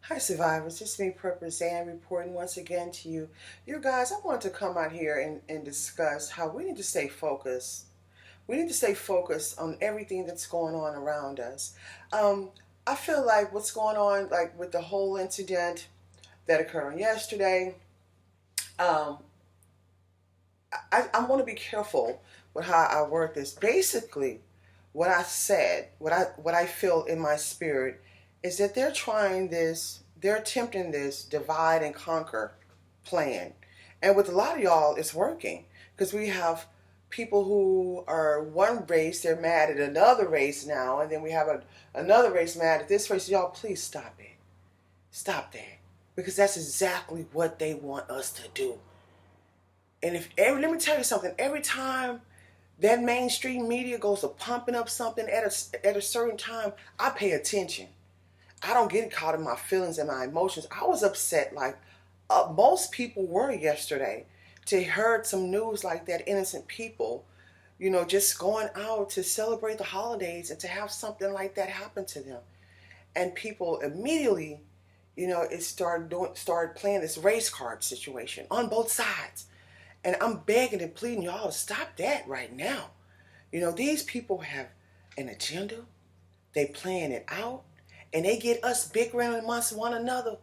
Hi survivors, it's me Purpose and reporting once again to you. You guys, I wanted to come out here and discuss how we need to stay focused. We need to stay focused on everything that's going on around us. Um, I feel like what's going on, like with the whole incident that occurred yesterday, um, I want to be careful with how I word this. Basically, what I said, what I feel in my spirit, is that they're attempting this divide and conquer plan, and with a lot of y'all, it's working because we have people who are one race, they're mad at another race now, and then we have another race mad at this race. Y'all, please stop it, stop that, because that's exactly what they want us to do. And let me tell you something, every time that mainstream media goes to pumping up something at a certain time, I pay attention. I don't get caught in my feelings and my emotions. I was upset like most people were yesterday to heard some news like that, innocent people, just going out to celebrate the holidays and to have something like that happen to them. And people immediately, it started playing this race card situation on both sides. And I'm begging and pleading y'all to stop that right now. These people have an agenda. They plan it out. And they get us bickering amongst one another.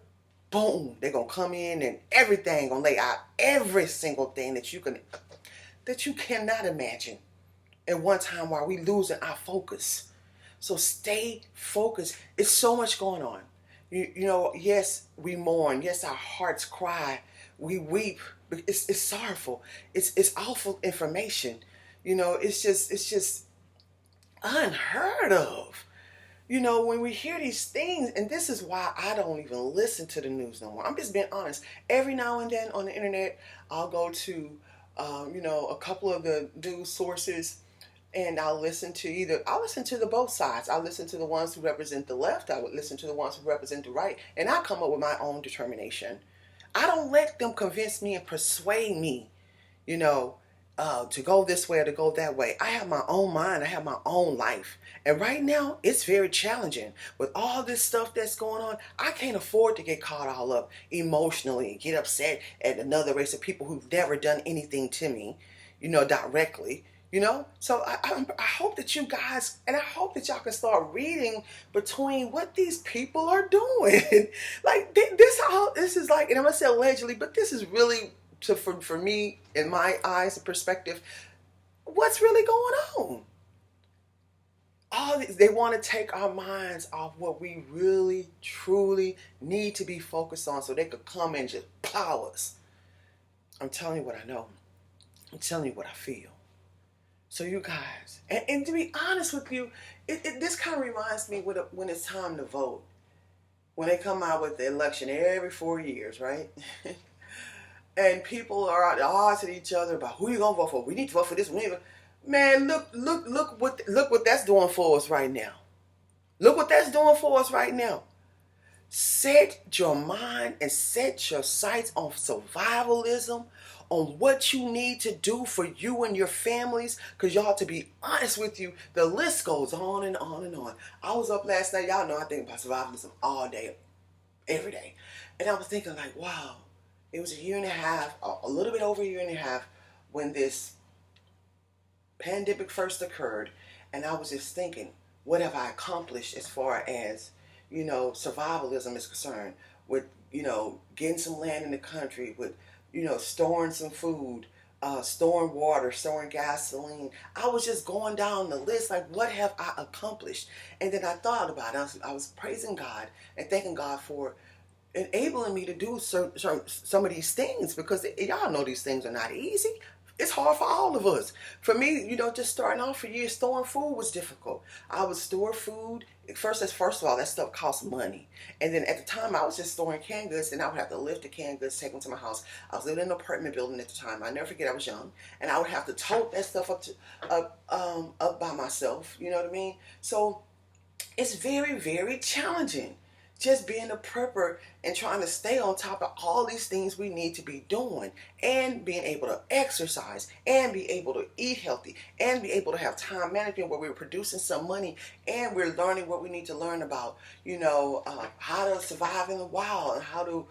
Boom. They're going to come in and everything going to lay out every single thing that you cannot imagine at one time while we losing our focus. So stay focused. It's so much going on. Yes, we mourn. Yes, our hearts cry. We weep. It's sorrowful. It's awful information. It's just unheard of. When we hear these things, and this is why I don't even listen to the news no more. I'm just being honest. Every now and then on the internet, I'll go to, a couple of the news sources, and I'll listen to the both sides. I'll listen to the ones who represent the left. I would listen to the ones who represent the right, and I come up with my own determination. I don't let them convince me and persuade me, you know, to go this way or to go that way. I have my own mind. I have my own life. And right now, it's very challenging. With all this stuff that's going on, I can't afford to get caught all up emotionally and get upset at another race of people who've never done anything to me, directly. So I hope that you guys, and I hope that y'all can start reading between what these people are doing. Like this is like, and I'm gonna say allegedly, but this is really for me, in my eyes and perspective, what's really going on. All these, they want to take our minds off what we really truly need to be focused on, so they could come and just plow us. I'm telling you what I know. I'm telling you what I feel. So you guys, and to be honest with you, this kind of reminds me when it's time to vote. When they come out with the election every 4 years, right? And people are at odds with each other about who you gonna vote for. We need to vote for this. Man, look what that's doing for us right now. Look what that's doing for us right now. Set your mind and set your sights on survivalism, on what you need to do for you and your families. Because y'all, to be honest with you, the list goes on and on and on. I was up last night. Y'all know I think about survivalism all day, every day. And I was thinking like, wow, it was a year and a half, a little bit over a year and a half when this pandemic first occurred. And I was just thinking, what have I accomplished as far as survivalism is concerned, with, getting some land in the country, with, storing some food, storing water, storing gasoline. I was just going down the list, like, what have I accomplished? And then I thought about it. I was praising God and thanking God for enabling me to do some of these things, because y'all know these things are not easy. It's hard for all of us. For me, just starting off for years, storing food was difficult. I would store food. First of all, that stuff costs money. And then at the time, I was just storing canned goods, and I would have to lift the canned goods, take them to my house. I was living in an apartment building at the time. I never forget, I was young. And I would have to tote that stuff up by myself. You know what I mean? So it's very, very challenging just being a prepper and trying to stay on top of all these things we need to be doing, and being able to exercise and be able to eat healthy and be able to have time management where we're producing some money and we're learning what we need to learn about, how to survive in the wild and how to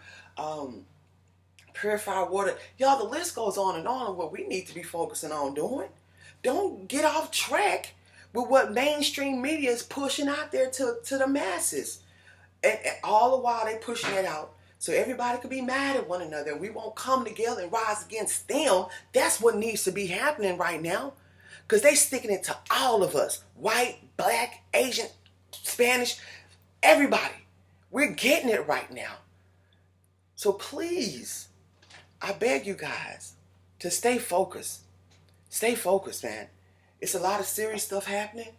purify water. Y'all, the list goes on what we need to be focusing on doing. Don't get off track with what mainstream media is pushing out there to the masses. And all the while they pushing it out so everybody could be mad at one another and we won't come together and rise against them. That's what needs to be happening right now, because they sticking it to all of us, white, black, Asian, Spanish, everybody. We're getting it right now. So please, I beg you guys to stay focused. Stay focused, man. It's a lot of serious stuff happening.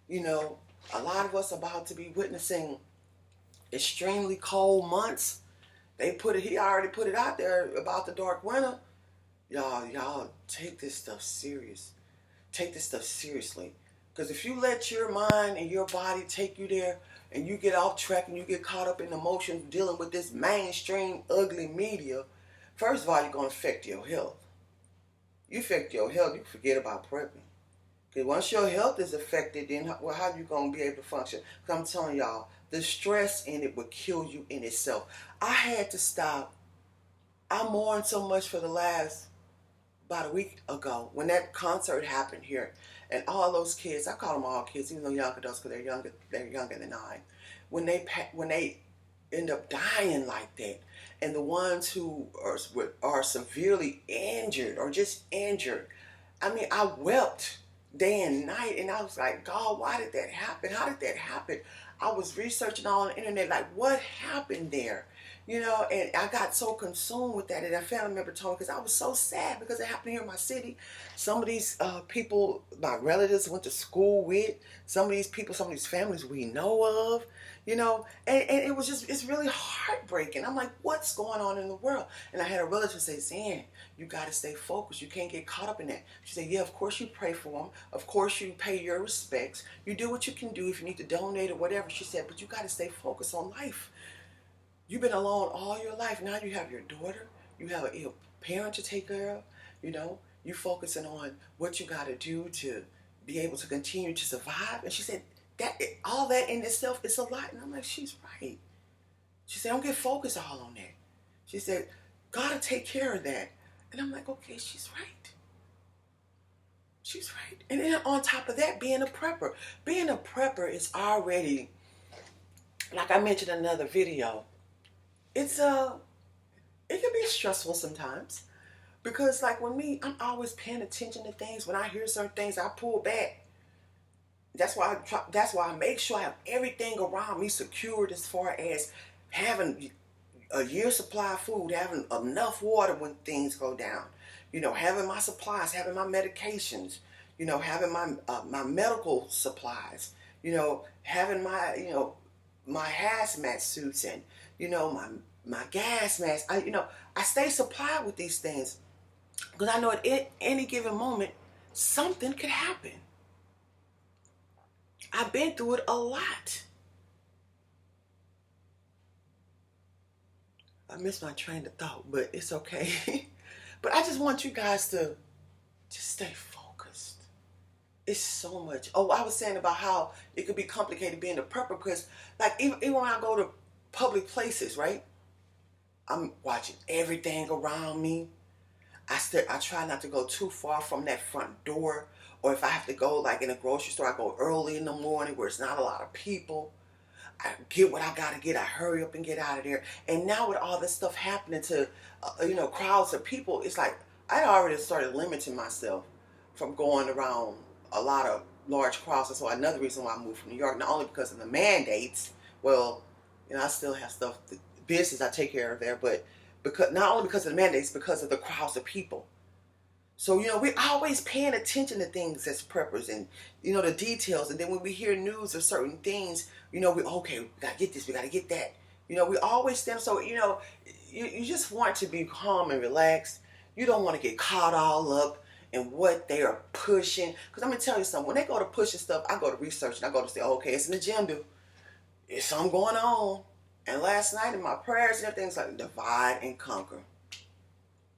A lot of us about to be witnessing extremely cold months. He already put it out there about the dark winter. Y'all take this stuff serious. Take this stuff seriously. Because if you let your mind and your body take you there and you get off track and you get caught up in emotions dealing with this mainstream ugly media, first of all, you're going to affect your health. You affect your health, you forget about prepping. Because once your health is affected, then how are you going to be able to function? Because I'm telling y'all, the stress in it would kill you in itself. I had to stop. I mourned so much for the last, about a week ago, when that concert happened here. And all those kids, I call them all kids, even though young adults, because they're younger than I. When they end up dying like that, and the ones who are severely injured or just injured, I mean, I wept day and night, and I was like, God, why did that happen? How did that happen? I was researching all on the internet, like, what happened there? And I got so consumed with that, and a family member told me, because I was so sad because it happened here in my city. Some of these people, my relatives went to school with, some of these people, some of these families we know of, and it was just, it's really heartbreaking. I'm like, what's going on in the world? And I had a relative say, Zan, you got to stay focused. You can't get caught up in that. She said, yeah, of course you pray for them. Of course you pay your respects. You do what you can do if you need to donate or whatever. She said, but you got to stay focused on life. You've been alone all your life. Now you have your daughter. You have a parent to take care of. You focusing on what you got to do to be able to continue to survive. And she said, all that in itself is a lot. And I'm like, she's right. She said, don't get focused all on that. She said, God will take care of that. And I'm like, okay, she's right. She's right. And then on top of that, being a prepper. Being a prepper is already, like I mentioned in another video, it can be stressful sometimes. Because like with me, I'm always paying attention to things. When I hear certain things, I pull back. That's why I make sure I have everything around me secured, as far as having a year's supply of food, having enough water when things go down, having my supplies, having my medications, having my medical supplies, having my hazmat suits and, my gas mask. I stay supplied with these things because I know at any given moment, something could happen. I've been through it a lot. I missed my train of thought, but it's okay. But I just want you guys to just stay focused. It's so much. Oh, I was saying about how it could be complicated being a prepper, because like even when I go to public places, right? I'm watching everything around me. I try not to go too far from that front door. Or if I have to go like in a grocery store, I go early in the morning where it's not a lot of people. I get what I got to get. I hurry up and get out of there. And now with all this stuff happening to, crowds of people, it's like I already started limiting myself from going around a lot of large crowds. And so another reason why I moved from New York, not only because of the mandates, well, I still have stuff, the business I take care of there, but not only because of the mandates, because of the crowds of people. So, we're always paying attention to things as preppers and, the details. And then when we hear news of certain things, we got to get this, we got to get that. We always stand. So, you just want to be calm and relaxed. You don't want to get caught all up in what they are pushing. Because I'm going to tell you something. When they go to pushing stuff, I go to research and I go to say, okay, it's an agenda. It's something going on. And last night in my prayers and everything, it's like divide and conquer.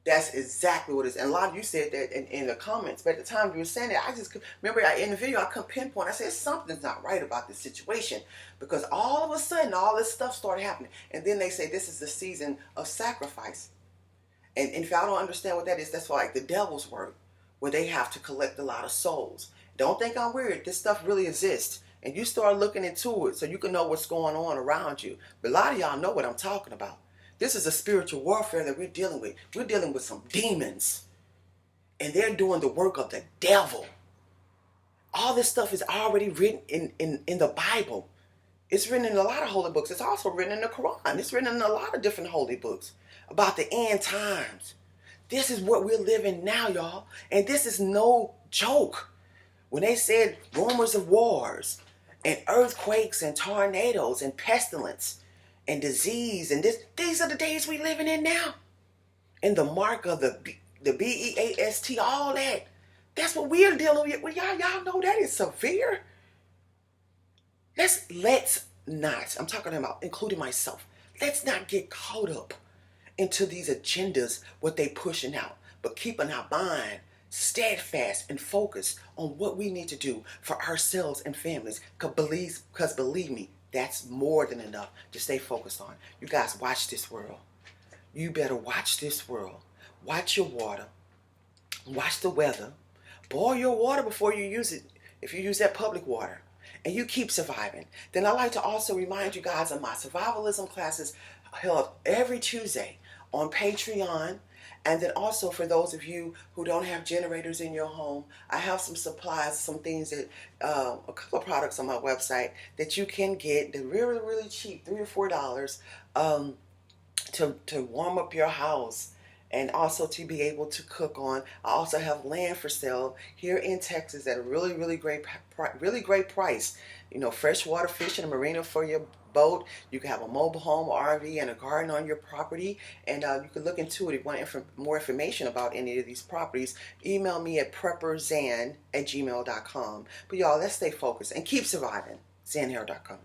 That's exactly what it is. And a lot of you said that in the comments, but at the time you were saying that, I just remember in the video I couldn't pinpoint. I said something's not right about this situation, because all of a sudden all this stuff started happening. And then they say this is the season of sacrifice. And if y'all don't understand what that is, that's like the devil's work, where they have to collect a lot of souls. Don't think I'm weird. This stuff really exists. And you start looking into it so you can know what's going on around you. But a lot of y'all know what I'm talking about. This is a spiritual warfare that we're dealing with. We're dealing with some demons. And they're doing the work of the devil. All this stuff is already written in the Bible. It's written in a lot of holy books. It's also written in the Quran. It's written in a lot of different holy books about the end times. This is what we're living now, y'all. And this is no joke. When they said rumors of wars and earthquakes and tornadoes and pestilence and disease, and these are the days we living in now. And the mark of the BEAST, all that. That's what we're dealing with. Well, y'all know that is severe. Let's not, I'm talking about including myself, let's not get caught up into these agendas, what they pushing out, but keeping our mind steadfast and focused on what we need to do for ourselves and families. Because believe me, that's more than enough to stay focused on. You guys watch this world. You better watch this world. Watch your water. Watch the weather. Boil your water before you use it, if you use that public water. And you keep surviving. Then I like to also remind you guys of my survivalism classes held every Tuesday on Patreon. And then also for those of you who don't have generators in your home, I have some supplies, some things that, a couple of products on my website that you can get. They're really, really cheap, $3 or $4, to warm up your house and also to be able to cook on. I also have land for sale here in Texas at a really, really great price. You know, freshwater fishing, a marina for your boat. You can have a mobile home, RV, and a garden on your property. And you can look into it. If you want more information about any of these properties, email me at prepperzan@gmail.com. But y'all, let's stay focused and keep surviving. zanhair.com.